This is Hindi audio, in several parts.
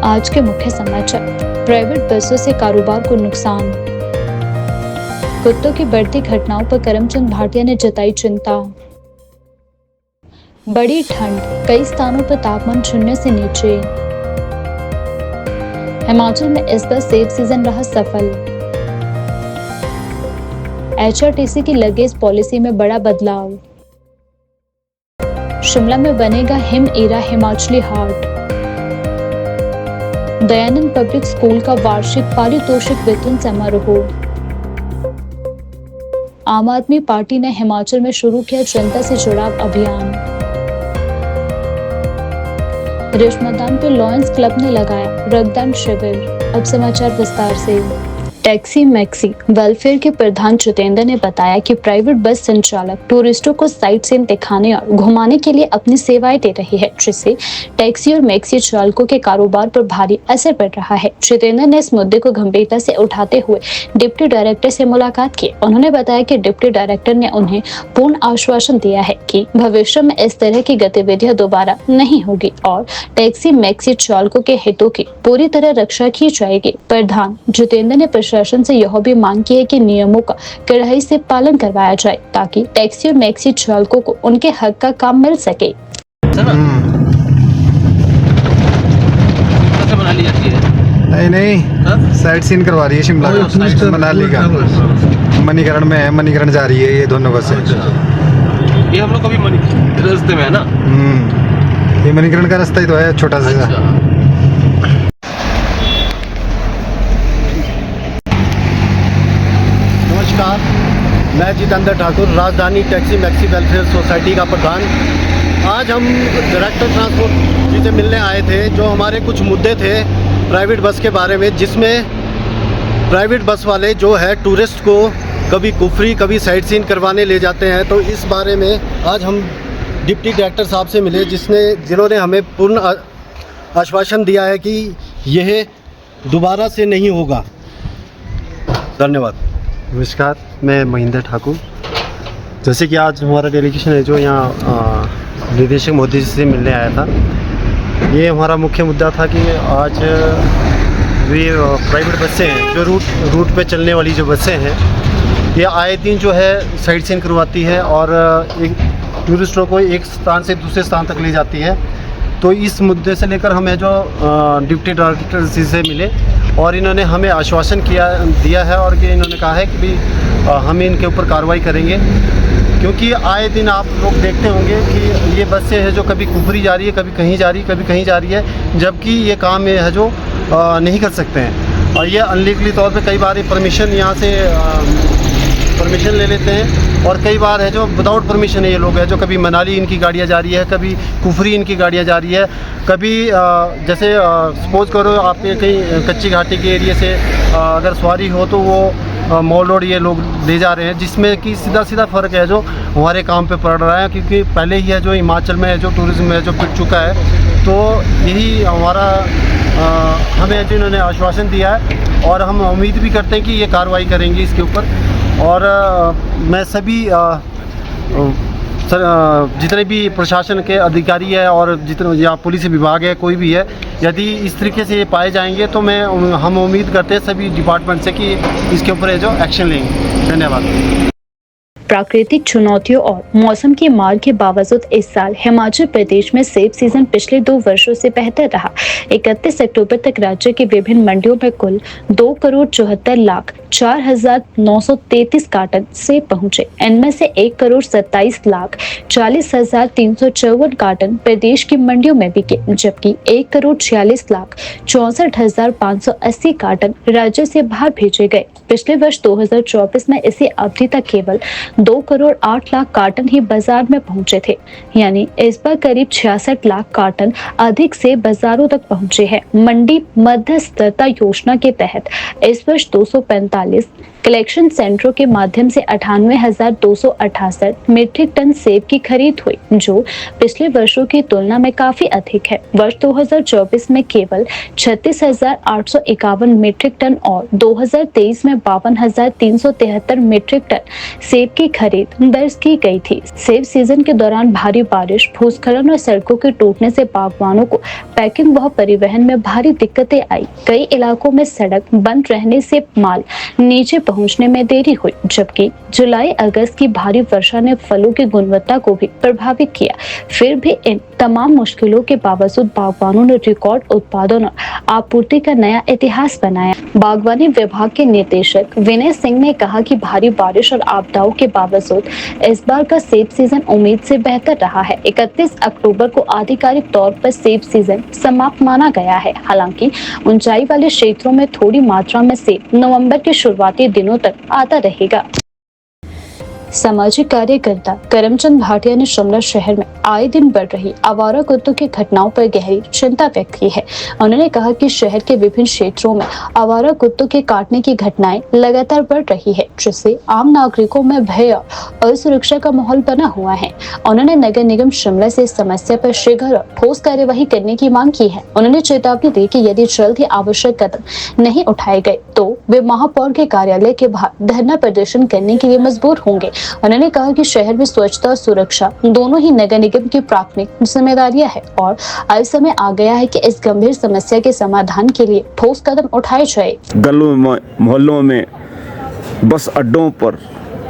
आज के मुख्य समाचार। प्राइवेट बसों से कारोबार को नुकसान। कुत्तों की बढ़ती घटनाओं पर करमचंद भाटिया ने जताई चिंता। बड़ी ठंड, कई स्थानों पर तापमान 0 से नीचे। हिमाचल में इस बार सेब सीजन रहा सफल। HRTC की लगेज पॉलिसी में बड़ा बदलाव। शिमला में बनेगा हिम एरा हिमाचली हाट। दयानंद पब्लिक स्कूल का वार्षिक पारितोषिक वितरण समारोह। आम आदमी पार्टी ने हिमाचल में शुरू किया जनता से जुड़ाव अभियान। रिज मैदान पर लॉयंस क्लब ने लगाया रक्तदान शिविर। अब समाचार विस्तार से। टैक्सी मैक्सी वेलफेयर के प्रधान जितेंद्र ने बताया कि प्राइवेट बस संचालक टूरिस्टों को साइट सीन दिखाने और घुमाने के लिए अपनी सेवाएं दे रही है, जिससे टैक्सी और मैक्सी चालकों के कारोबार पर भारी असर पड़ रहा है। जितेंद्र ने इस मुद्दे को गंभीरता से उठाते हुए डिप्टी डायरेक्टर से मुलाकात की। उन्होंने बताया कि डिप्टी डायरेक्टर ने उन्हें पूर्ण आश्वासन दिया है कि भविष्य में इस तरह की गतिविधियां दोबारा नहीं होगी और टैक्सी मैक्सी चालकों के हितों की पूरी तरह रक्षा की जाएगी। प्रधान जितेंद्र ने प्रशासन से यह भी मांग की है कि नियमों का कड़ाई से पालन करवाया जाए ताकि टैक्सी और मैक्सी चालकों को उनके हक का काम मिल सके। नहीं साइड सीन करवा रही है शिमला का, मनाली का। मणिकरण में है, मणिकरण जा रही है ये दोनों बसें। ये हम लोग कभी मणिकरण रास्ते में है ना। ये मणिकरण का रास्ता ही तो है, छोटा सा। नमस्कार, मैं जितेंद्र ठाकुर, राजधानी टैक्सी मैक्सी वेलफेयर सोसाइटी का प्रधान। आज हम डायरेक्टर ट्रांसपोर्ट जी से मिलने आए थे। जो हमारे कुछ मुद्दे थे प्राइवेट बस के बारे में, जिसमें प्राइवेट बस वाले जो है टूरिस्ट को कभी कुफरी कभी साइट सीन करवाने ले जाते हैं। तो इस बारे में आज हम डिप्टी डायरेक्टर साहब से मिले, जिन्होंने हमें पूर्ण आश्वासन दिया है कि यह दोबारा से नहीं होगा। धन्यवाद। नमस्कार, मैं महेंद्र ठाकुर। जैसे कि आज हमारा डेलीगेशन है जो यहाँ निदेशक मोदी जी से मिलने आया था। ये हमारा मुख्य मुद्दा था कि आज ये प्राइवेट बसें हैं जो रूट पे चलने वाली जो बसें हैं, ये आए दिन जो है साइट सीन करवाती है और एक टूरिस्टों को एक स्थान से दूसरे स्थान तक ले जाती है। तो इस मुद्दे से लेकर हमें जो डिप्टी डायरेक्टर जी से मिले और इन्होंने हमें आश्वासन दिया है और कि इन्होंने कहा है कि भी हम इनके ऊपर कार्रवाई करेंगे, क्योंकि आए दिन आप लोग देखते होंगे कि ये बसें हैं जो कभी कुफरी जा रही है, कभी कहीं जा रही है, कभी कहीं जा रही है, जबकि ये काम ये है जो नहीं कर सकते हैं। और ये अनलीगली तौर पे कई बार परमिशन यहाँ से परमिशन ले लेते हैं और कई बार है जो विदाउट परमिशन है ये लोग है जो कभी मनाली इनकी गाड़ियाँ जा रही है, कभी कुफरी इनकी गाड़ियाँ जा रही है, कभी जैसे सपोज करो आपके कहीं कच्ची घाटी के एरिया से अगर सवारी हो तो वो मॉल रोड ये लोग ले जा रहे हैं, जिसमें कि सीधा फ़र्क है जो हमारे काम पे पड़ रहा है। क्योंकि पहले ही है जो हिमाचल में जो टूरिज़्म है जो पिट चुका है, तो यही हमारा हमें जो इन्होंने आश्वासन दिया है और हम उम्मीद भी करते हैं कि ये कार्रवाई करेंगे इसके ऊपर। और मैं सभी जितने भी प्रशासन के अधिकारी है और जितने या पुलिस विभाग है, कोई भी है, यदि इस तरीके से ये पाए जाएंगे तो हम उम्मीद करते हैं सभी डिपार्टमेंट से कि इसके ऊपर जो एक्शन लेंगे। धन्यवाद। प्राकृतिक चुनौतियों और मौसम की मार के बावजूद इस साल हिमाचल प्रदेश में सेब सीजन पिछले 2 वर्षों से बेहतर रहा। 31 अक्टूबर तक राज्य की विभिन्न मंडियों में कुल 2,74,04,933 कार्टन सेब पहुंचे। इनमें से 1,27,40,354 कार्टन प्रदेश की मंडियों में बिके, जबकि 1,46,64,580 कार्टन राज्य से बाहर भेजे गए। पिछले वर्ष 2024 में इसी अवधि तक केवल 2,08,00,000 कार्टन ही बाजार में पहुंचे थे, यानी इस बार करीब 66 लाख कार्टन अधिक से बाजारों तक पहुंचे हैं। मंडी मध्यस्थता योजना के तहत इस वर्ष 245 कलेक्शन सेंटरों के माध्यम से 98,268 मीट्रिक टन सेब की खरीद हुई, जो पिछले वर्षों की तुलना में काफी अधिक है। वर्ष 2024 में केवल 36,851 मीट्रिक टन और 2023 में 52,373 मीट्रिक टन सेब की की खरीद दर्ज की गई थी। सेब सीजन के दौरान भारी बारिश, भूस्खलन और सड़कों के टूटने से बागवानों को पैकिंग व परिवहन में भारी दिक्कतें आई। कई इलाकों में सड़क बंद रहने से माल नीचे पहुंचने में देरी हुई, जबकि जुलाई अगस्त की भारी वर्षा ने फलों की गुणवत्ता को भी प्रभावित किया। फिर भी इन तमाम मुश्किलों के बावजूद बागवानों ने रिकॉर्ड उत्पादन और आपूर्ति का नया इतिहास बनाया। बागवानी विभाग के निदेशक विनय सिंह ने कहा कि भारी बारिश और आपदाओं के बावजूद इस बार का सेब सीजन उम्मीद से बेहतर रहा है। 31 अक्टूबर को आधिकारिक तौर पर सेब सीजन समाप्त माना गया है। हालांकि ऊंचाई वाले क्षेत्रों में थोड़ी मात्रा में सेब नवंबर के शुरुआती दिनों तक आता रहेगा। सामाजिक कार्यकर्ता करमचंद भाटिया ने शिमला शहर में आए दिन बढ़ रही आवारा कुत्तों की घटनाओं पर गहरी चिंता व्यक्त की है। उन्होंने कहा कि शहर के विभिन्न क्षेत्रों में आवारा कुत्तों के काटने की घटनाएं लगातार बढ़ रही है, जिससे आम नागरिकों में भय और असुरक्षा का माहौल बना हुआ है। उन्होंने नगर निगम शिमला से इस समस्या पर शीघ्र और ठोस कार्यवाही करने की मांग की है। उन्होंने चेतावनी दी कि यदि जल्द ही आवश्यक कदम नहीं उठाए गए तो वे महापौर के कार्यालय के बाहर धरना प्रदर्शन करने के लिए मजबूर होंगे। उन्होंने कहा कि शहर में स्वच्छता और सुरक्षा दोनों ही नगर निगम की प्राथमिक जिम्मेदारियां है और अब समय आ गया है कि इस गंभीर समस्या के समाधान के लिए ठोस कदम उठाए जाए। गलों में, मोहल्लों में, बस अड्डों पर,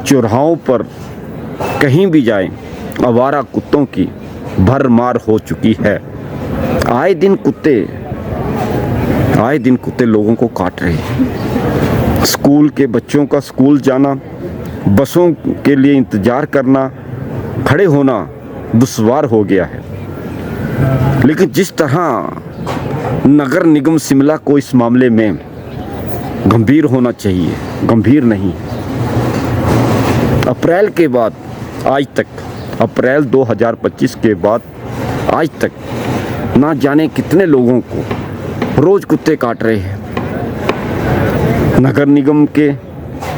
चौराहों पर कहीं भी जाएं, आवारा कुत्तों की भरमार हो चुकी है। आए दिन कुत्ते लोगों को काट रहे हैं। स्कूल के बच्चों का स्कूल जाना, बसों के लिए इंतज़ार करना, खड़े होना दुश्वार हो गया है। लेकिन जिस तरह नगर निगम शिमला को इस मामले में गंभीर होना चाहिए, गंभीर नहीं। अप्रैल के बाद आज तक, अप्रैल 2025 के बाद आज तक ना जाने कितने लोगों को रोज कुत्ते काट रहे हैं। नगर निगम के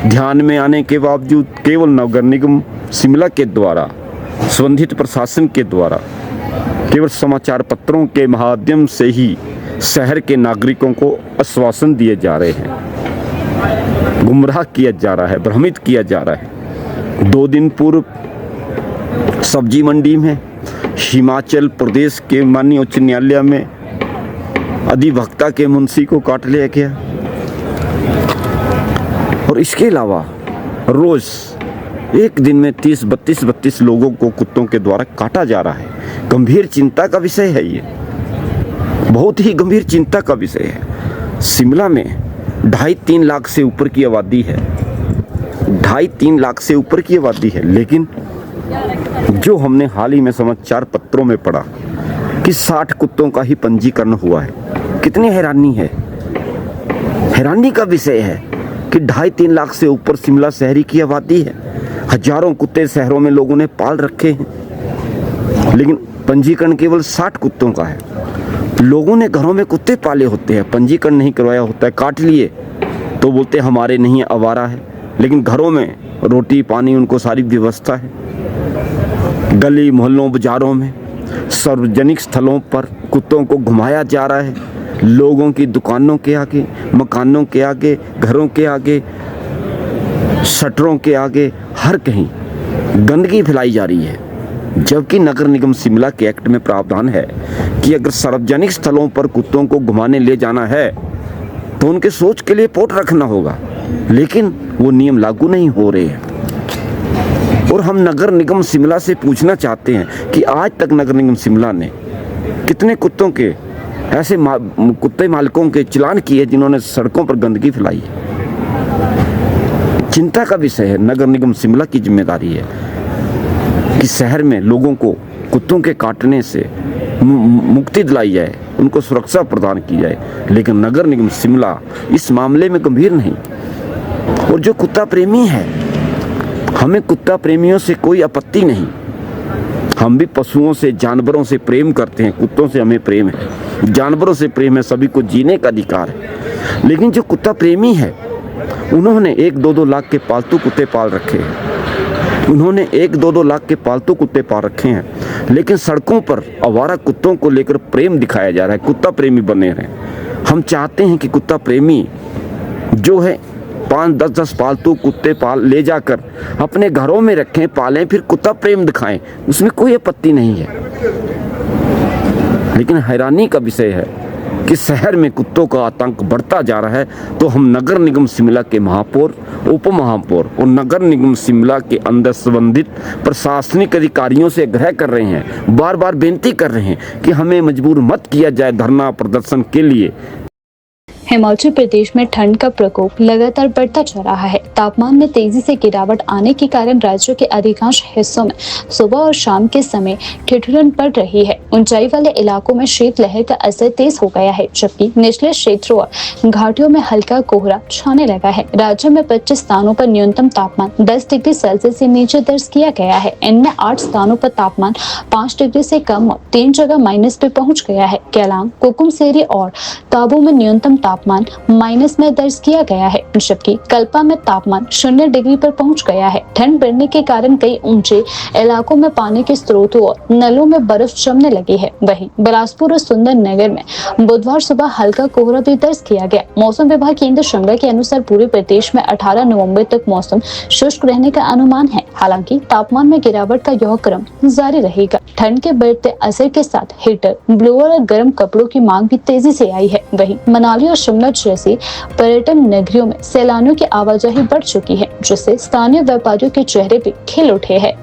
ध्यान में आने के बावजूद केवल नगर निगम शिमला के द्वारा, संबंधित प्रशासन के द्वारा, केवल समाचार पत्रों के माध्यम से ही शहर के नागरिकों को आश्वासन दिए जा रहे हैं, गुमराह किया जा रहा है, भ्रमित किया जा रहा है। 2 दिन पूर्व सब्जी मंडी में हिमाचल प्रदेश के माननीय उच्च न्यायालय में अधिवक्ता के मुंशी को काट लिया गया। और इसके अलावा रोज एक दिन में 30-32 लोगों को कुत्तों के द्वारा काटा जा रहा है। गंभीर चिंता का विषय है ये, बहुत ही गंभीर चिंता का विषय है। शिमला में 2.5-3 लाख से ऊपर की आबादी है, 2.5-3 लाख से ऊपर की आबादी है। लेकिन जो हमने हाल ही में समाचार पत्रों में पढ़ा कि 60 कुत्तों का ही पंजीकरण हुआ है, कितनी हैरानी है। हैरानी का विषय है कि 2.5-3 लाख से ऊपर शिमला शहरी की आबादी है। हजारों कुत्ते शहरों में लोगों ने पाल रखे हैं, लेकिन पंजीकरण केवल 60 कुत्तों का है। लोगों ने घरों में कुत्ते पाले होते हैं, पंजीकरण नहीं करवाया होता है, काट लिए तो बोलते हमारे नहीं है, आवारा है। लेकिन घरों में रोटी पानी उनको सारी व्यवस्था है। गली मोहल्लों बाजारों में सार्वजनिक स्थलों पर कुत्तों को घुमाया जा रहा है। लोगों की दुकानों के आगे, मकानों के आगे, घरों के आगे, शटरों के आगे, हर कहीं गंदगी फैलाई जा रही है। जबकि नगर निगम शिमला के एक्ट में प्रावधान है कि अगर सार्वजनिक स्थलों पर कुत्तों को घुमाने ले जाना है तो उनके सोच के लिए पोट रखना होगा, लेकिन वो नियम लागू नहीं हो रहे हैं। और हम नगर निगम शिमला से पूछना चाहते हैं कि आज तक नगर निगम शिमला ने कितने कुत्तों के ऐसे कुत्ते मालिकों के चालान किए जिन्होंने सड़कों पर गंदगी फैलाई। चिंता का विषय है। नगर निगम शिमला की जिम्मेदारी है कि शहर में लोगों को कुत्तों के काटने से मुक्ति दिलाई जाए, उनको सुरक्षा प्रदान की जाए। लेकिन नगर निगम शिमला इस मामले में गंभीर नहीं। और जो कुत्ता प्रेमी है, हमें कुत्ता प्रेमियों से कोई आपत्ति नहीं, हम भी पशुओं से, जानवरों से प्रेम करते हैं। कुत्तों से हमें प्रेम है, जानवरों से प्रेम है, सभी को जीने का अधिकार है। लेकिन जो कुत्ता प्रेमी है, उन्होंने 1-2 लाख के पालतू कुत्ते पाल रखे हैं, उन्होंने 1-2 लाख के पालतू कुत्ते पाल रखे हैं। लेकिन सड़कों पर आवारा कुत्तों को लेकर प्रेम दिखाया जा रहा है, कुत्ता प्रेमी बने रहे। हम चाहते हैं कि कुत्ता प्रेमी जो है 5-10 पालतू कुत्ते ले जाकर अपने घरों में रखें, पालें, फिर कुत्ता प्रेम दिखाएं, उसमें कोई आपत्ति नहीं है। लेकिन हैरानी का विषय है कि शहर में कुत्तों का आतंक बढ़ता जा रहा है, तो हम नगर निगम शिमला के महापौर, उप महापौर और नगर निगम शिमला के अंदर संबंधित प्रशासनिक अधिकारियों से आग्रह कर रहे हैं, बार बार बेनती कर रहे हैं कि हमें मजबूर मत किया जाए धरना प्रदर्शन के लिए। हिमाचल प्रदेश में ठंड का प्रकोप लगातार बढ़ता जा रहा है। तापमान में तेजी से गिरावट आने के कारण राज्य के अधिकांश हिस्सों में सुबह और शाम के समय ठिठुरन पड़ रही है। ऊंचाई वाले इलाकों में शीतलहर का असर तेज हो गया है, जबकि निचले क्षेत्रों और घाटियों में हल्का कोहरा छाने लगा है। राज्य में 25 स्थानों पर न्यूनतम तापमान 10 डिग्री सेल्सियस से नीचे दर्ज किया गया है। इनमें 8 स्थानों पर तापमान 5 डिग्री से कम और 3 जगह माइनस पे पहुंच गया है। केलांग, कुकुमसेरी और ताबू में न्यूनतम तापमान माइनस में दर्ज किया गया है, जबकि कल्पा में तापमान 0 डिग्री पर पहुंच गया है। ठंड बढ़ने के कारण कई ऊंचे इलाकों में पानी के स्रोतों और नलों में बर्फ जमने लगी है। वहीं बिलासपुर और सुंदरनगर में बुधवार सुबह हल्का कोहरा भी दर्ज किया गया। मौसम विभाग केंद्र शिमला के अनुसार पूरे प्रदेश में 18 नवंबर तक मौसम शुष्क रहने का अनुमान है। हालांकि तापमान में गिरावट का यह क्रम जारी रहेगा। ठंड के बढ़ते असर के साथ हीटर, ब्लोअर और गर्म कपड़ों की मांग भी तेजी से आई है। वहीं मनाली और शिमला जैसी पर्यटन नगरियों में सैलानियों की आवाजाही बढ़ चुकी है, जिससे स्थानीय व्यापारियों के चेहरे पे खिल उठे हैं।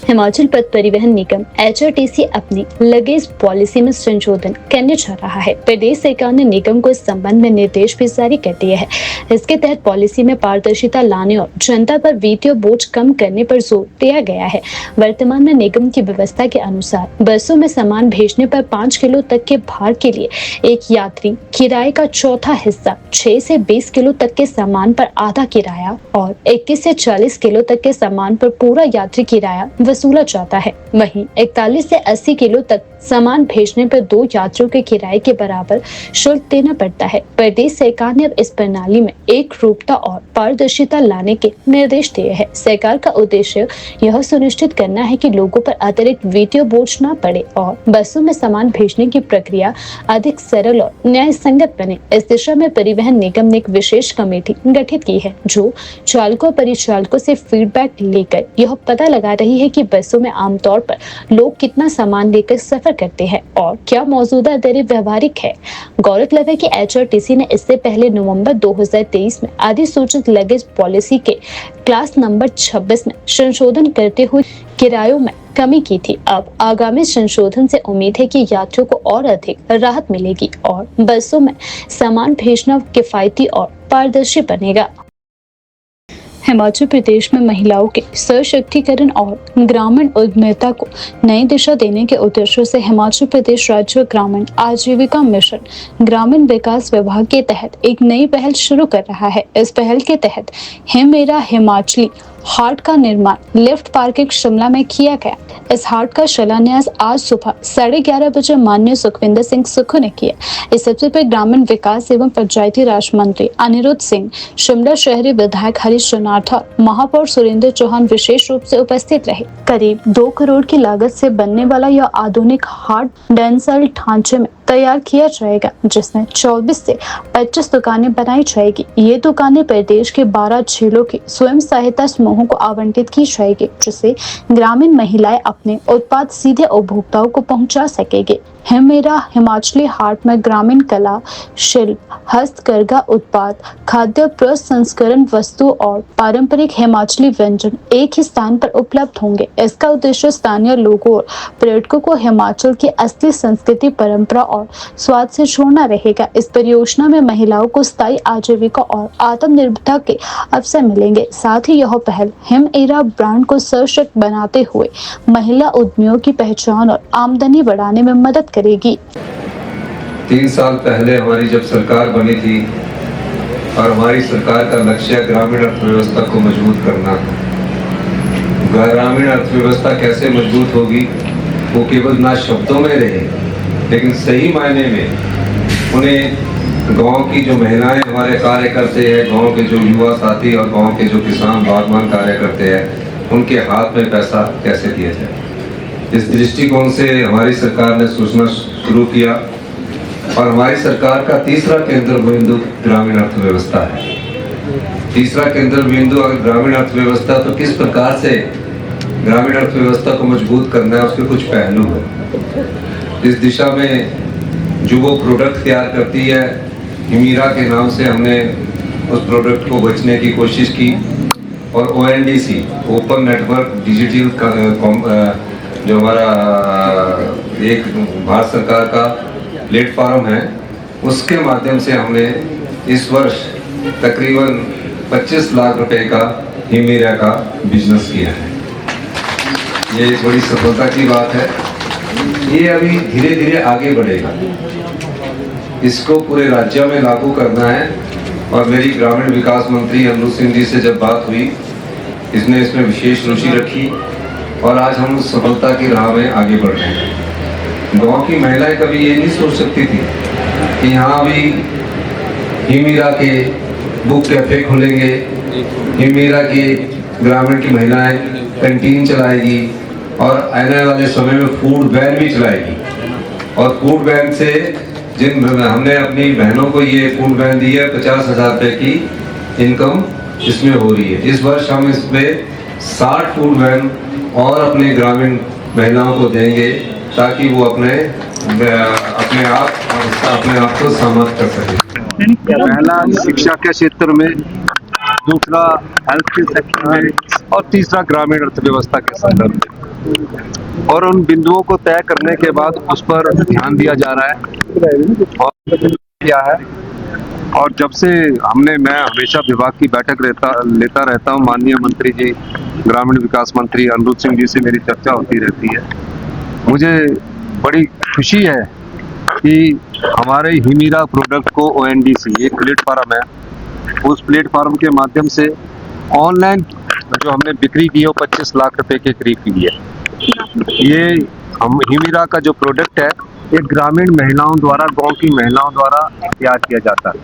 हिमाचल पथ परिवहन निगम HRTC अपनी लगेज पॉलिसी में संशोधन करने जा रहा है। प्रदेश सरकार ने निगम को इस संबंध में निर्देश भी जारी कर दिए हैं। इसके तहत पॉलिसी में पारदर्शिता लाने और जनता पर वित्तीय बोझ कम करने पर जोर दिया गया है। वर्तमान में निगम की व्यवस्था के अनुसार बसों में सामान भेजने पर 5 किलो तक के भार के लिए एक यात्री किराए का चौथा हिस्सा, 6 से 20 किलो तक के सामान पर आधा किराया और 21 से 40 किलो तक के सामान पर पूरा यात्री किराया वसूला जाता है। वहीं 41 से 80 किलो तक सामान भेजने पर 2 यात्रियों के किराए के बराबर शुल्क देना पड़ता है। प्रदेश सरकार ने अब इस प्रणाली में एक रूपता और पारदर्शिता लाने के निर्देश दिए हैं। सरकार का उद्देश्य यह सुनिश्चित करना है कि लोगों पर अतिरिक्त वित्तीय बोझ न पड़े और बसों में सामान भेजने की प्रक्रिया अधिक सरल और न्याय संगत बने। इस दिशा में परिवहन निगम ने एक विशेष कमेटी गठित की है, जो चालकों परिचालकों से फीडबैक लेकर यह पता लगा रही है कि बसों में आमतौर पर लोग कितना सामान लेकर सफर करते हैं और क्या मौजूदा दरें व्यवहारिक है। गौरतलब है कि HRTC ने इससे पहले नवंबर 2023 में अधिसूचित लगेज पॉलिसी के क्लास नंबर 26 में संशोधन करते हुए किरायों में कमी की थी। अब आगामी संशोधन से उम्मीद है कि यात्रियों को और अधिक राहत मिलेगी और बसों में सामान भेजना किफायती और पारदर्शी बनेगा। हिमाचल प्रदेश में महिलाओं के सशक्तिकरण और ग्रामीण उद्यमिता को नई दिशा देने के उद्देश्य से हिमाचल प्रदेश राज्य ग्रामीण आजीविका मिशन ग्रामीण विकास विभाग के तहत एक नई पहल शुरू कर रहा है। इस पहल के तहत मेरा हिमाचली हाट का निर्माण लिफ्ट पार्किंग शिमला में किया गया। इस हाट का शिलान्यास आज सुबह 11:30 बजे माननीय सुखविंदर सिंह सुक्खू ने किया। इस अवसर पर ग्रामीण विकास एवं पंचायती राज मंत्री अनिरुद्ध सिंह, शिमला शहरी विधायक हरीश चनाठा, महापौर सुरेंद्र चौहान विशेष रूप से उपस्थित रहे। करीब 2 करोड़ की लागत से बनने वाला यह आधुनिक हाट डेंसल ढांचे में तैयार किया जाएगा, जिसमें 24 से 25 दुकानें बनाई जाएगी। ये दुकानें प्रदेश के 12 जिलों के स्वयं सहायता समूहों को आवंटित की जाएगी, जिससे ग्रामीण महिलाएं अपने उत्पाद सीधे उपभोक्ताओं को पहुंचा सकेंगे। मेरा हिमाचली हाट में ग्रामीण कला, शिल्प, हस्तकरघा उत्पाद, खाद्य प्रसंस्करण वस्तु और पारंपरिक हिमाचली व्यंजन एक ही स्थान पर उपलब्ध होंगे। इसका उद्देश्य स्थानीय लोगों और पर्यटकों को हिमाचल की असली संस्कृति, परंपरा और स्वाद से जोड़ना रहेगा। इस परियोजना में महिलाओं को स्थायी आजीविका और आत्मनिर्भरता के अवसर मिलेंगे। साथ ही यह पहल एरा ब्रांड को सशक्त बनाते हुए महिला उद्यमियों की पहचान और आमदनी बढ़ाने में मदद करेगी। 3 साल पहले हमारी जब सरकार बनी थी और हमारी सरकार का लक्ष्य ग्रामीण अर्थव्यवस्था को मजबूत करना। ग्रामीण अर्थव्यवस्था कैसे मजबूत होगी, वो केवल ना शब्दों में रहे, लेकिन सही मायने में उन्हें गांव की जो महिलाएं हमारे कार्य करते हैं, गांव के जो युवा साथी और गांव के जो किसान बागवान कार्य करते हैं, उनके हाथ में पैसा कैसे दिया जाए। इस दृष्टिकोण से हमारी सरकार ने सोचना शुरू किया और हमारी सरकार का तीसरा केंद्र बिंदु ग्रामीण अर्थव्यवस्था है। तीसरा केंद्र बिंदु अगर ग्रामीण अर्थव्यवस्था, तो किस प्रकार से ग्रामीण अर्थव्यवस्था को मजबूत करना है, उसके कुछ पहलू हैं। इस दिशा में जो वो प्रोडक्ट तैयार करती है, हिमीरा के नाम से हमने उस प्रोडक्ट को बेचने की कोशिश की और ONDC ओपन नेटवर्क डिजिटल जो हमारा एक भारत सरकार का प्लेटफॉर्म है, उसके माध्यम से हमने इस वर्ष तकरीबन 25 लाख रुपए का हिमीरा का बिजनेस किया है। ये एक बड़ी सफलता की बात है। ये अभी धीरे धीरे आगे बढ़ेगा, इसको पूरे राज्य में लागू करना है। और मेरी ग्रामीण विकास मंत्री अमरूद सिंह जी से जब बात हुई, इसने इसमें विशेष रुचि रखी और आज हम उस सफलता की राह में आगे बढ़ रहे हैं। गाँव की महिलाएं कभी ये नहीं सोच सकती थी कि यहाँ भी हिमीरा के बुक कैफे खुलेंगे, हिमीरा की ग्रामीण की महिलाएं कैंटीन चलाएगी और आने वाले समय में फूड वैन भी चलाएगी। और फूड वैन से जिन हमने अपनी बहनों को ये फूड वैन दी है, 50,000 रुपये की इनकम इसमें हो रही है। इस वर्ष हम इसमें 60 फूड वैन और अपने ग्रामीण महिलाओं को देंगे ताकि वो अपने आप को समर्थ कर सके। पहला शिक्षा के क्षेत्र में, दूसरा हेल्थ के सेक्टर में और तीसरा ग्रामीण अर्थव्यवस्था के संदर्भ में। और उन बिंदुओं को तय करने के बाद उस पर ध्यान दिया जा रहा है और क्या है। और जब से मैं हमेशा विभाग की बैठक लेता रहता हूँ, माननीय मंत्री जी, ग्रामीण विकास मंत्री अमरूद सिंह जी से मेरी चर्चा होती रहती है। मुझे बड़ी खुशी है कि हमारे हिमीरा प्रोडक्ट को ONDC एक प्लेटफॉर्म है, उस प्लेटफॉर्म के माध्यम से ऑनलाइन जो हमने बिक्री की है वो 25 लाख रुपए के करीब की है। ये हिमीरा का जो प्रोडक्ट है, ये ग्रामीण महिलाओं द्वारा, गांव की महिलाओं द्वारा तैयार किया जाता है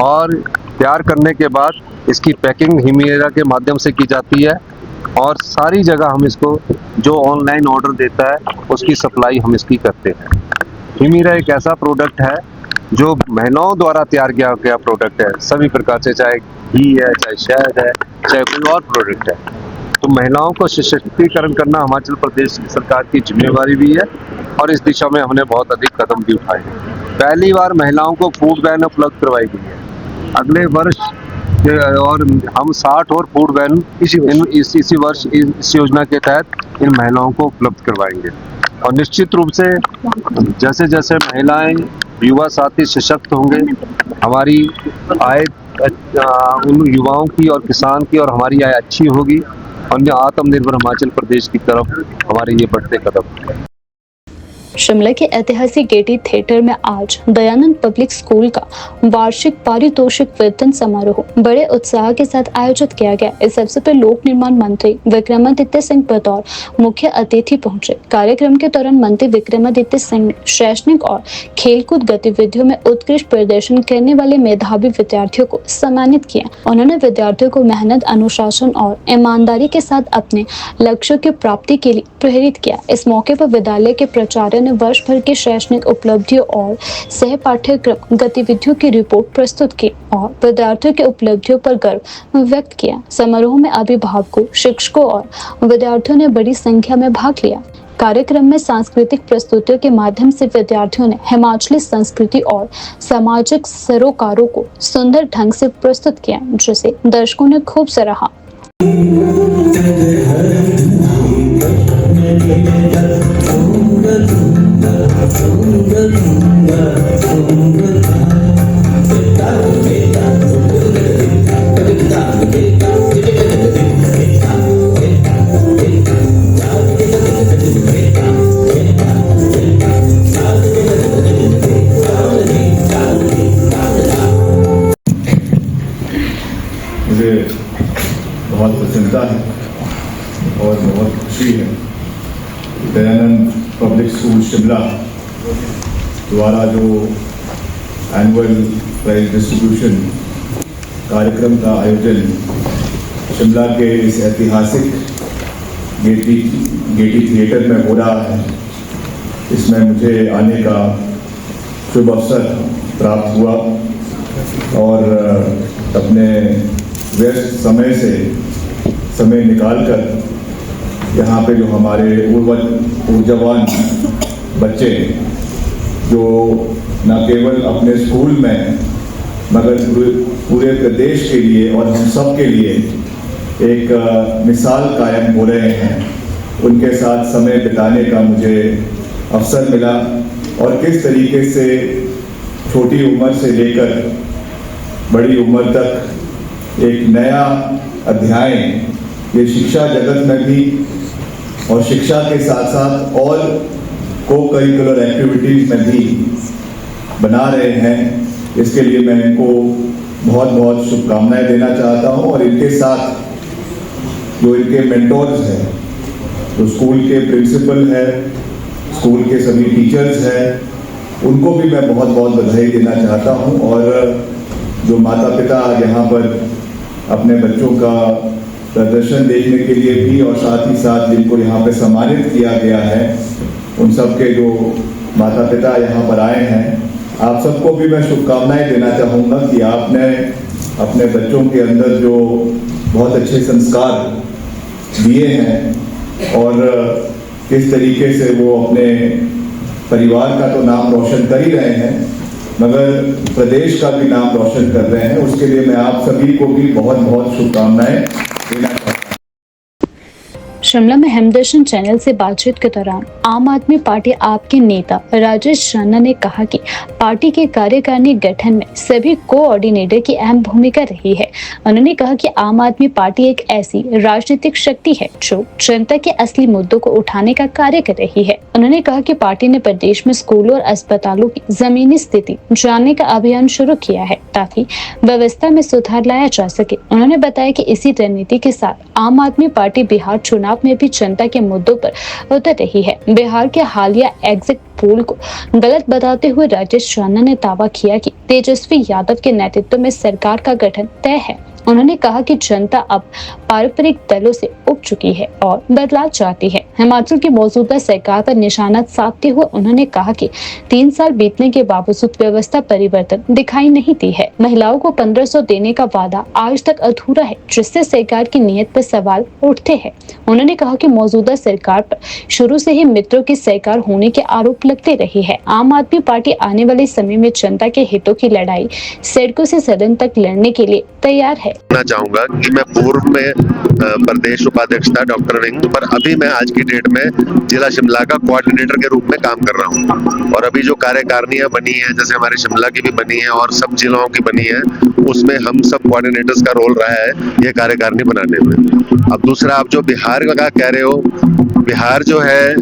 और तैयार करने के बाद इसकी पैकिंग हिमीरा के माध्यम से की जाती है और सारी जगह हम इसको, जो ऑनलाइन ऑर्डर देता है उसकी सप्लाई हम इसकी करते हैं। हिमीरा एक ऐसा प्रोडक्ट है जो महिलाओं द्वारा तैयार किया गया प्रोडक्ट है, सभी प्रकार से, चाहे घी है, चाहे शहद है, चाहे कोई और प्रोडक्ट है। तो महिलाओं को सशक्तिकरण करना हिमाचल प्रदेश सरकार की जिम्मेवारी भी है और इस दिशा में हमने बहुत अधिक कदम भी उठाए हैं। पहली बार महिलाओं को फूड वैन उपलब्ध करवाई गई है। अगले वर्ष और हम 60 और फूड वैन इसी वर्ष इस योजना के तहत इन महिलाओं को उपलब्ध करवाएंगे। और निश्चित रूप से जैसे जैसे महिलाएं, युवा साथी सशक्त होंगे, हमारी आय उन युवाओं की और किसान की और हमारी आय अच्छी होगी और आत्मनिर्भर हिमाचल प्रदेश की तरफ हमारे ये बढ़ते कदम। शिमला के ऐतिहासिक गेटी थिएटर में आज दयानंद पब्लिक स्कूल का वार्षिक पारितोषिक वितरण समारोह बड़े उत्साह के साथ आयोजित किया गया। इस अवसर पर लोक निर्माण मंत्री विक्रमादित्य सिंह बतौर मुख्य अतिथि पहुंचे। कार्यक्रम के दौरान मंत्री विक्रमादित्य सिंह ने शैक्षणिक और खेलकूद गतिविधियों में उत्कृष्ट प्रदर्शन करने वाले मेधावी विद्यार्थियों को सम्मानित किया। उन्होंने विद्यार्थियों को मेहनत, अनुशासन और ईमानदारी के साथ अपने लक्ष्यों की प्राप्ति के लिए प्रेरित किया। इस मौके पर विद्यालय के प्राचार्य ने वर्ष भर की शैक्षणिक उपलब्धियों और सह पाठ्यक्रम गतिविधियों की रिपोर्ट प्रस्तुत की और विद्यार्थियों की उपलब्धियों पर गर्व व्यक्त किया। समारोह में अभिभावकों, शिक्षकों और विद्यार्थियों ने बड़ी संख्या में भाग लिया। कार्यक्रम में सांस्कृतिक प्रस्तुतियों के माध्यम से विद्यार्थियों ने हिमाचली संस्कृति और सामाजिक सरोकारों को सुंदर ढंग से प्रस्तुत किया, जिसे दर्शकों ने खूब सराहा। मुझे बहुत प्रसन्नता है और बहुत खुशी है। दयानंद पब्लिक स्कूल शिमला द्वारा जो एनुअल प्राइज डिस्ट्रीब्यूशन कार्यक्रम का आयोजन शिमला के इस ऐतिहासिक गेटी थिएटर में हो रहा है, इसमें मुझे आने का शुभ अवसर प्राप्त हुआ और अपने व्यस्त समय से समय निकालकर यहाँ पे जो हमारे ऊर्जावान बच्चे जो न केवल अपने स्कूल में मगर पूरे प्रदेश के लिए और हम सब के लिए एक मिसाल कायम हो रहे हैं, उनके साथ समय बिताने का मुझे अवसर मिला और किस तरीके से छोटी उम्र से लेकर बड़ी उम्र तक एक नया अध्याय ये शिक्षा जगत में भी और शिक्षा के साथ साथ और को करिकुलर एक्टिविटीज़ में भी बना रहे हैं, इसके लिए मैं इनको बहुत बहुत शुभकामनाएं देना चाहता हूं। और इनके साथ जो इनके मेंटोर्स हैं, जो स्कूल के प्रिंसिपल हैं, स्कूल के सभी टीचर्स हैं, उनको भी मैं बहुत बहुत बधाई देना चाहता हूं। और जो माता पिता यहाँ पर अपने बच्चों का प्रदर्शन देखने के लिए भी और साथ ही साथ जिनको यहाँ पे सम्मानित किया गया है, उन सब के जो माता पिता यहाँ पर आए हैं, आप सबको भी मैं शुभकामनाएं देना चाहूँगा कि आपने अपने बच्चों के अंदर जो बहुत अच्छे संस्कार दिए हैं और किस तरीके से वो अपने परिवार का तो नाम रोशन कर ही रहे हैं मगर प्रदेश का भी नाम रोशन कर रहे हैं, उसके लिए मैं आप सभी को भी बहुत बहुत शुभकामनाएं देना चाहता हूँ। शिमला में हमदर्शन चैनल से बातचीत के दौरान आम आदमी पार्टी आप के नेता राजेश राणा ने कहा कि पार्टी के कार्यकारिणी गठन में सभी कोऑर्डिनेटर की अहम भूमिका रही है। उन्होंने कहा कि आम आदमी पार्टी एक ऐसी राजनीतिक शक्ति है जो जनता के असली मुद्दों को उठाने का कार्य कर रही है। उन्होंने कहा कि पार्टी ने प्रदेश में स्कूलों और अस्पतालों की जमीनी स्थिति जानने का अभियान शुरू किया है ताकि व्यवस्था में सुधार लाया जा सके। उन्होंने बताया कि इसी रणनीति के साथ आम आदमी पार्टी बिहार चुनाव में भी जनता के मुद्दों पर उतर रही है। बिहार के हालिया एग्जिट पोल को गलत बताते हुए राजेश राणा ने दावा किया कि तेजस्वी यादव के नेतृत्व में सरकार का गठन तय है। उन्होंने कहा कि जनता अब पारंपरिक दलों से उब चुकी है और बदलाव चाहती है। हिमाचल की मौजूदा सरकार पर निशाना साधते हुए उन्होंने कहा कि 3 साल बीतने के बावजूद व्यवस्था परिवर्तन दिखाई नहीं दी है। महिलाओं को 1500 देने का वादा आज तक अधूरा है, जिससे सरकार की नीयत पर सवाल उठते हैं। उन्होंने कहा कि मौजूदा सरकार पर शुरू से ही मित्रों की सरकार होने के आरोप लगते रहे हैं। आम आदमी पार्टी आने वाले समय में जनता के हितों की लड़ाई सड़कों से सदन तक लड़ने के लिए तैयार है। मैं चाहूंगा कि मैं पूर्व में प्रदेश उपाध्यक्ष था डॉक्टर रिंग, पर अभी मैं आज की डेट में जिला शिमला का कोऑर्डिनेटर के रूप में काम कर रहा हूं। और अभी जो कार्यकारिणियां बनी है, जैसे हमारे शिमला की भी बनी है और सब जिलों की बनी है, उसमें हम सब कोऑर्डिनेटर्स का रोल रहा है ये कार्यकारिणी बनाने में। अब दूसरा, आप जो बिहार का कह रहे हो, बिहार जो है,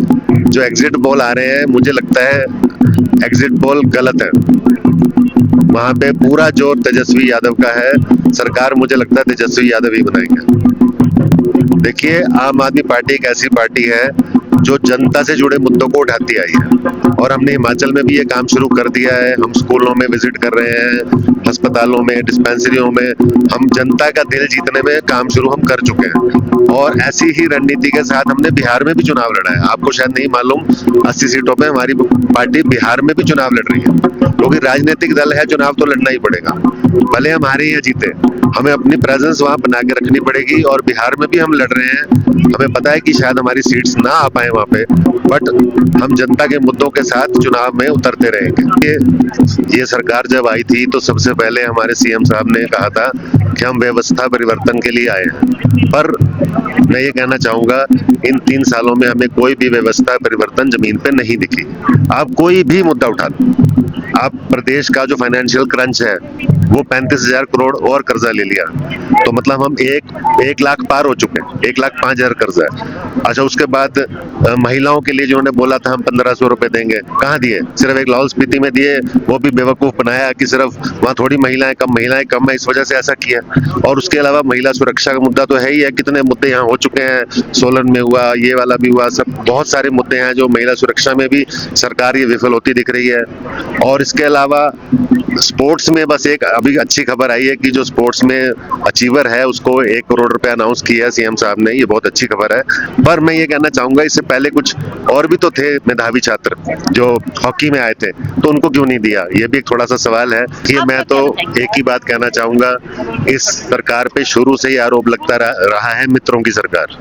जो एग्जिट पोल आ रहे हैं, मुझे लगता है एग्जिट पोल गलत है। वहां पे पूरा जोर तेजस्वी यादव का है। सरकार मुझे लगता है तेजस्वी यादव ही बनाएंगे। देखिए, आम आदमी पार्टी एक ऐसी पार्टी है जो जनता से जुड़े मुद्दों को उठाती आई है और हमने हिमाचल में भी ये काम शुरू कर दिया है। हम स्कूलों में विजिट कर रहे हैं, अस्पतालों में, डिस्पेंसरियों में, हम जनता का दिल जीतने में काम शुरू हम कर चुके हैं। और ऐसी ही रणनीति के साथ हमने बिहार में भी चुनाव लड़ा है। आपको शायद नहीं मालूम, 80 सीटों पे हमारी पार्टी बिहार में भी चुनाव लड़ रही है, क्योंकि राजनीतिक दल है, चुनाव तो लड़ना ही पड़ेगा, भले हम हारे या जीते, हमें अपनी प्रेजेंस वहां बना के रखनी पड़ेगी। और बिहार में भी हम लड़ रहे हैं। हमें पता है कि शायद हमारी सीट्स ना आ पाए वहां पे, बट हम जनता के मुद्दों के साथ चुनाव में उतरते रहेंगे। ये सरकार जब आई थी तो सबसे पहले हमारे सीएम साहब ने कहा था कि हम व्यवस्था परिवर्तन के लिए आए हैं, पर मैं ये कहना चाहूंगा, इन 3 सालों में हमें कोई भी व्यवस्था परिवर्तन जमीन पे नहीं दिखी। आप कोई भी मुद्दा उठा लो, आप प्रदेश का जो फाइनेंशियल क्रंच है वो 35,000 करोड़ और कर्जा ले लिया, तो मतलब हम 1 लाख पार हो चुके हैं, 1,05,000 कर्जा है। अच्छा, उसके बाद महिलाओं के लिए जो उन्होंने बोला था हम 1500 रुपए देंगे, कहाँ दिए? सिर्फ एक लाहौल स्पीति में दिए, वो भी बेवकूफ बनाया कि सिर्फ वहाँ थोड़ी महिलाएं कम है, इस वजह से ऐसा किया। और उसके अलावा महिला सुरक्षा का मुद्दा तो है ही है, कितने मुद्दे यहाँ हो चुके हैं, सोलन में हुआ, ये वाला भी हुआ, सब बहुत सारे मुद्दे हैं जो महिला सुरक्षा में भी सरकार ये विफल होती दिख रही है। और इसके अलावा स्पोर्ट्स में बस एक अभी अच्छी खबर आई है कि जो स्पोर्ट्स में अचीवर है उसको 1 करोड़ रुपए अनाउंस किया है सीएम साहब ने, ये बहुत अच्छी खबर है। पर मैं ये कहना चाहूंगा इससे पहले कुछ और भी तो थे मेधावी छात्र जो हॉकी में आए थे, तो उनको क्यों नहीं दिया, ये भी एक थोड़ा सा सवाल है। कि मैं तो एक ही बात कहना चाहूंगा, इस सरकार पे शुरू से ही आरोप लगता रहा है मित्रों की सरकार।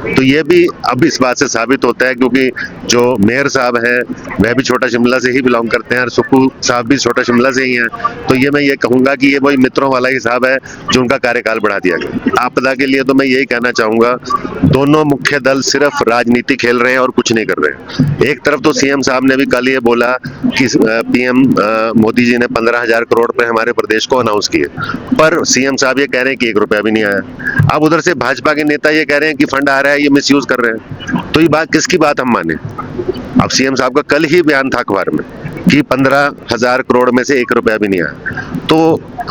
तो ये भी अब इस बात से साबित होता है, क्योंकि जो मेयर साहब हैं वह भी छोटा शिमला से ही बिलोंग करते हैं और सुक्खू साहब भी छोटा शिमला से ही हैं। तो ये मैं ये कहूंगा कि ये वही मित्रों वाला हिसाब है जो उनका कार्यकाल बढ़ा दिया गया। आपदा के लिए तो मैं यही कहना चाहूंगा, दोनों मुख्य दल सिर्फ राजनीति खेल रहे हैं और कुछ नहीं कर रहे हैं। एक तरफ तो सीएम साहब ने भी कल ये बोला कि पीएम मोदी जी ने 15,000 करोड़ रुपए हमारे प्रदेश को अनाउंस किए, पर सीएम साहब ये कह रहे हैं कि 1 रुपया भी नहीं आया। अब उधर से भाजपा के नेता ये कह रहे हैं कि फंड आ रहा है, ये मिसयूज कर रहे हैं। तो ये बात किसकी बात हम माने? अब सीएम साहब का कल ही बयान था अखबार में कि 15,000 करोड़ में से 1 रुपया भी नहीं आया। तो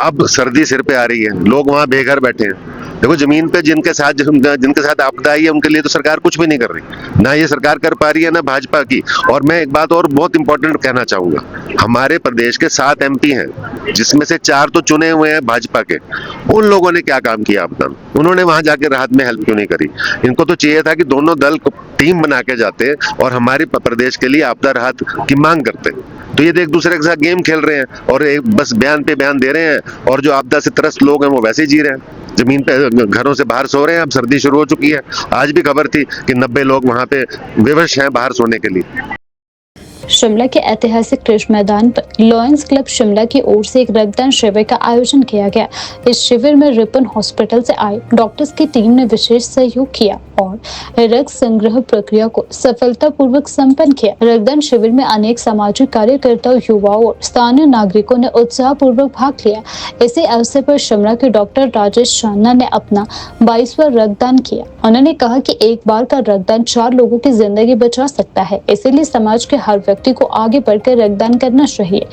अब सर्दी सिर पे आ रही है, लोग वहां बेघर बैठे हैं। देखो जमीन पे जिनके साथ आपदा आई है उनके लिए तो सरकार कुछ भी नहीं कर रही, ना ये सरकार कर पा रही है ना भाजपा की। और मैं एक बात और बहुत इंपॉर्टेंट कहना चाहूंगा, हमारे प्रदेश के 7 एमपी हैं जिसमें से 4 तो चुने हुए हैं भाजपा के। उन लोगों ने क्या काम किया आपदा में? उन्होंने वहां जाके राहत में हेल्प क्यों नहीं करी? इनको तो चाहिए था कि दोनों दल टीम बना के जाते और हमारे प्रदेश के लिए आपदा राहत की मांग करते। तो ये एक दूसरे के साथ गेम खेल रहे हैं और बस बयान पे बयान दे रहे हैं, और जो आपदा से त्रस्त लोग हैं वो वैसे ही जी रहे हैं, जमीन पे घरों से बाहर सो रहे हैं। अब सर्दी शुरू हो चुकी है, आज भी खबर थी कि 90 लोग वहां पे विवश हैं बाहर सोने के लिए। शिमला के ऐतिहासिक कृष्ण मैदान पर लॉयंस क्लब शिमला की ओर से एक रक्तदान शिविर का आयोजन किया गया। इस शिविर में रिपन हॉस्पिटल से आए डॉक्टर्स की टीम ने विशेष सहयोग किया और रक्त संग्रह प्रक्रिया को सफलतापूर्वक संपन्न किया। रक्तदान शिविर में अनेक सामाजिक कार्यकर्ताओं, युवाओं और स्थानीय नागरिकों ने उत्साहपूर्वक भाग लिया। इसी अवसर पर शिमला के डॉक्टर राजेश चांदना ने अपना 22वां रक्तदान किया। उन्होंने कहा कि एक बार का रक्तदान 4 लोगों की जिंदगी बचा सकता है, इसीलिए समाज के हर व्यक्ति को आगे बढ़कर रक्तदान करना चाहिए।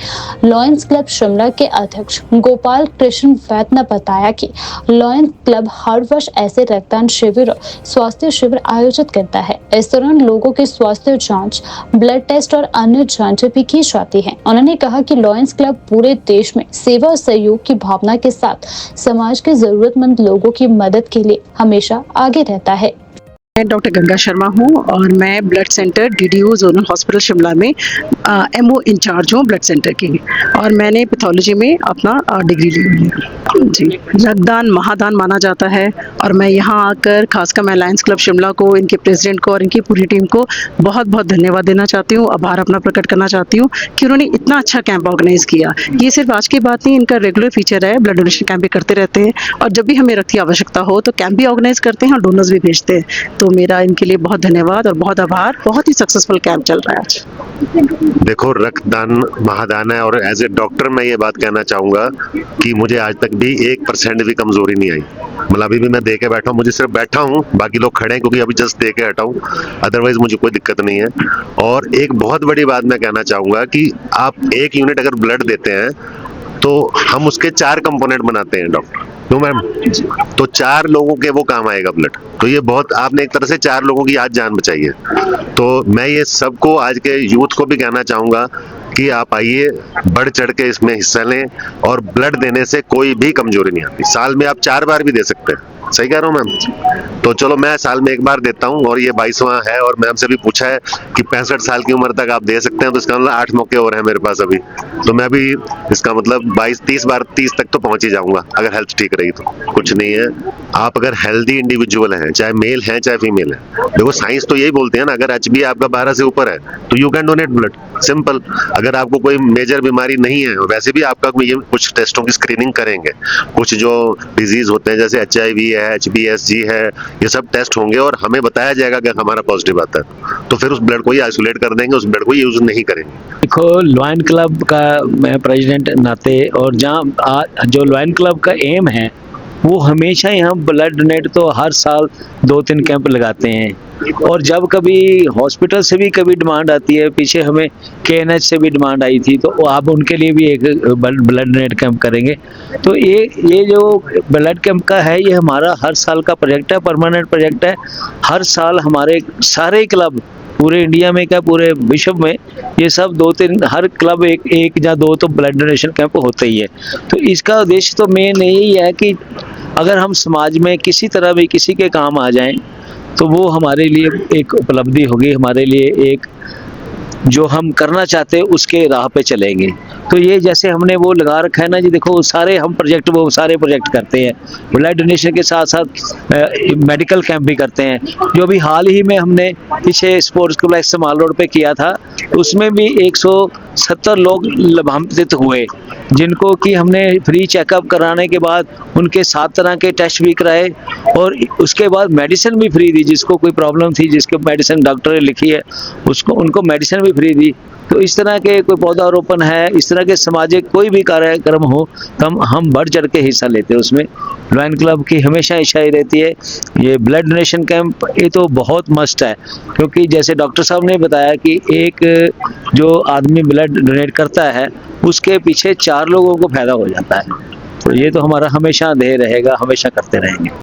लॉयंस क्लब शिमला के अध्यक्ष गोपाल कृष्ण वैद ने बताया कि लॉयंस क्लब हर वर्ष ऐसे रक्तदान शिविर और स्वास्थ्य शिविर आयोजित करता है। इस दौरान लोगों की स्वास्थ्य जांच, ब्लड टेस्ट और अन्य जांचें भी की जाती हैं। उन्होंने कहा कि लॉयंस क्लब पूरे देश में सेवा और सहयोग की भावना के साथ समाज के जरूरतमंद लोगों की मदद के लिए हमेशा आगे रहता है। मैं डॉक्टर गंगा शर्मा हूँ और मैं blood centre DDO zonal hospital Shimla में एमओ इंचार्ज हूँ ब्लड सेंटर की, और मैंने पैथोलॉजी में अपना डिग्री ली हुई है जी। रक्तदान महादान माना जाता है और मैं यहाँ आकर खासकर मैं लायंस क्लब शिमला को, इनके प्रेसिडेंट को और इनकी पूरी टीम को बहुत बहुत धन्यवाद देना चाहती हूँ, आभार अपना प्रकट करना चाहती हूँ कि उन्होंने इतना अच्छा कैंप ऑर्गेनाइज किया। ये सिर्फ आज की बात नहीं, इनका रेगुलर फीचर है। ब्लड डोनेशन कैंप भी करते रहते हैं और जब भी हमें रक्त की आवश्यकता हो तो कैंप भी ऑर्गेनाइज करते हैं और डोनर्स भी भेजते हैं। तो मेरा इनके लिए बहुत धन्यवाद और बहुत आभार। बहुत ही सक्सेसफुल कैंप चल रहा है आज। देखो रक्तदान महादान है, और एज ए डॉक्टर मैं ये बात कहना चाहूंगा कि मुझे आज तक भी 1% भी कमजोरी नहीं आई। मतलब अभी भी मैं दे के बैठा हूँ, मुझे सिर्फ बैठा हूँ, बाकी लोग खड़े हैं क्योंकि अभी जस्ट दे के हटा हूँ, अदरवाइज मुझे कोई दिक्कत नहीं है। और एक बहुत बड़ी बात मैं कहना चाहूंगा कि आप 1 यूनिट अगर ब्लड देते हैं तो हम उसके 4 कंपोनेंट बनाते हैं डॉक्टर, तो मैम तो 4 लोगों के वो काम आएगा ब्लड। तो ये बहुत, आपने एक तरह से 4 लोगों की आज जान बचाई है। तो मैं ये सबको, आज के यूथ को भी कहना चाहूंगा कि आप आइए, बढ़ चढ़ के इसमें हिस्सा लें, और ब्लड देने से कोई भी कमजोरी नहीं आती। साल में आप 4 बार भी दे सकते हैं, सही कह रहा हूँ मैम? तो चलो मैं साल में 1 बार देता हूँ और ये 22वां है, और मैम से भी पूछा है कि 65 साल की उम्र तक आप दे सकते हैं, तो इसका मतलब 8 मौके और हैं मेरे पास अभी। तो मैं भी इसका मतलब 22-30 तक तो पहुंच ही जाऊंगा अगर हेल्थ ठीक रही तो। कुछ नहीं है, आप अगर हेल्दी इंडिविजुअल हैं, चाहे मेल हैं चाहे फीमेल है, देखो साइंस तो यही बोलते हैं ना, अगर एचबी आपका 12 से ऊपर है तो you can donate blood, simple. अगर आपको कोई मेजर बीमारी नहीं है, वैसे भी आपका ये कुछ टेस्टों की स्क्रीनिंग करेंगे, कुछ जो डिजीज होते हैं जैसे HIV है, HBsG है, ये सब टेस्ट होंगे और हमें बताया जाएगा कि हमारा पॉजिटिव आता है, तो फिर उस ब्लड को ही आइसोलेट कर देंगे, उस ब्लड को यूज नहीं करेंगे। देखो लॉयन क्लब का मैं प्रेसिडेंट नाते, और जहाँ जो लॉयन क्लब का एम है वो हमेशा ही हम ब्लड डोनेट तो हर साल 2-3 कैंप लगाते हैं, और जब कभी हॉस्पिटल से भी कभी डिमांड आती है, पीछे हमें KNH से भी डिमांड आई थी, तो आप उनके लिए भी एक ब्लड डोनेट कैंप करेंगे। तो ये जो ब्लड कैंप का है, ये हमारा हर साल का प्रोजेक्ट है, परमानेंट प्रोजेक्ट है। हर साल हमारे सारे क्लब पूरे इंडिया में क्या पूरे विश्व में ये सब 2-3 हर क्लब एक या 2 तो ब्लड डोनेशन कैंप होते ही है। तो इसका उद्देश्य तो मेन यही है कि अगर हम समाज में किसी तरह भी किसी के काम आ जाएं तो वो हमारे लिए एक उपलब्धि होगी, हमारे लिए एक जो हम करना चाहते हैं उसके राह पे चलेंगे। तो ये जैसे हमने वो लगा रखा है ना जी, देखो सारे हम प्रोजेक्ट वो सारे प्रोजेक्ट करते हैं, ब्लड डोनेशन के साथ साथ मेडिकल कैंप भी करते हैं। जो अभी हाल ही में हमने पीछे स्पोर्ट्स कॉम्प्लेक्स माल रोड पे किया था, उसमें भी 170 लोग लाभान्वित हुए, जिनको कि हमने फ्री चेकअप कराने के बाद उनके 7 तरह के टेस्ट भी कराए और उसके बाद मेडिसिन भी फ्री दी। जिसको कोई प्रॉब्लम थी, जिसके मेडिसिन डॉक्टर ने लिखी है उसको उनको मेडिसिन भी फ्री दी। तो इस तरह के कोई पौधारोपण है, इस तरह के सामाजिक कोई भी कार्यक्रम हो तो हम बढ़ चढ़ के हिस्सा लेते हैं उसमें। लॉयन क्लब की हमेशा इच्छा ही रहती है ये ब्लड डोनेशन कैंप, ये तो बहुत मस्ट है, क्योंकि जैसे डॉक्टर साहब ने बताया कि एक जो आदमी ब्लड डोनेट करता है उसके पीछे 4 लोगों को फायदा हो जाता है। तो ये तो हमारा हमेशा ध्येय रहेगा, हमेशा करते रहेंगे।